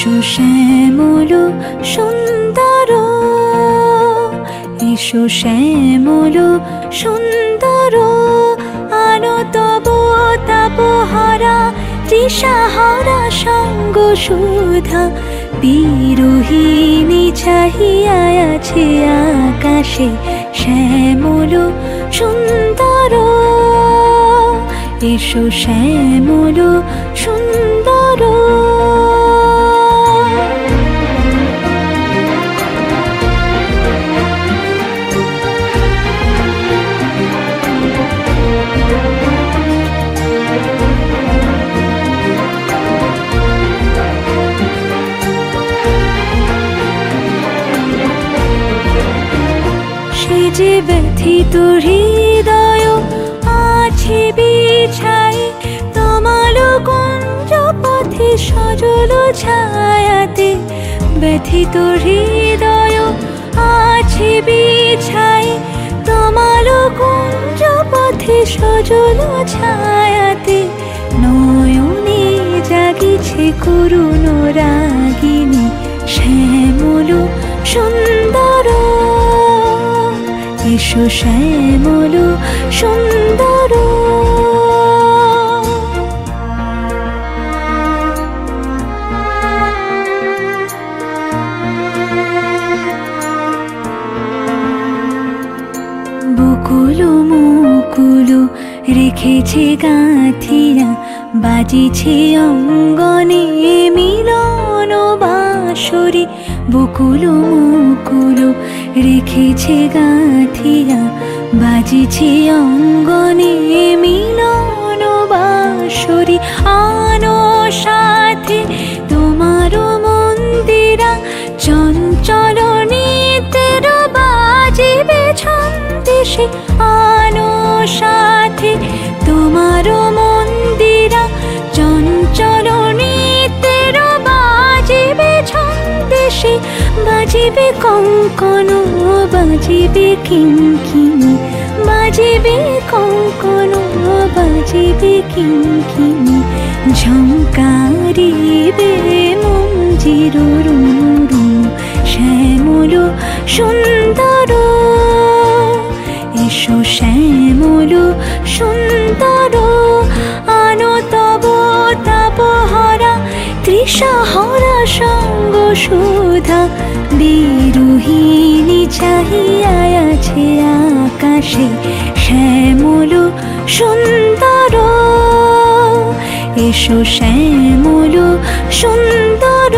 এসো শ্যামল সুন্দর, এসো শ্যামল সুন্দর, আলো তব তাপহারা তৃষাহারা সঙ্গ সুধা। বিরোহিণী চাহিয়া আছে আকাশে শ্যামল সুন্দর, এসো শ্যামল সুন্দর। সে যে ব্যথিত হৃদয় আছে বিছাই, তমাল কুঞ্জ পথে সজল ছায়াতে। ব্যথিত হৃদয় আছে বিছাই, তমাল কুঞ্জ পথে সজল ছায়াতে। নয়নে জাগিছে করুণ রাগিনী শ্যামল সুন্দর, এসো শ্যামল সুন্দর। বকুল মুকুল রেখেছে গাঁথিয়া, বাজিছে অঙ্গনে মিলন বাঁশরি। বকুল মুকুল রেখেছে গাঁথিয়া, বাজিছে অঙ্গনে মিলন বাঁশরি। আনো সাথে তোমার মন্দিরা, চঞ্চল নিতের বাজিবে ছন্দেশে। আনো সাথে তোমার মন্দিরা, চঞ্চল নিতের বাজিবে ছন্দেশে। বাজিবে কঙ্কন, বাজিবে কিঙ্কিণী, বাজিবে কঙ্কন, বাজিবে কিঙ্কিণী। ঝঙ্কারিবে মঞ্জির রুনু শ্যামল সুন্দর, এসো শ্যামল সুন্দর। আনো তব তাপহারা তৃষাহারা সঙ্গ সুধা। বিরোহিণী চাহিয়া আছে আকাশে শ্যামল সুন্দর, এসো শ্যামল সুন্দর।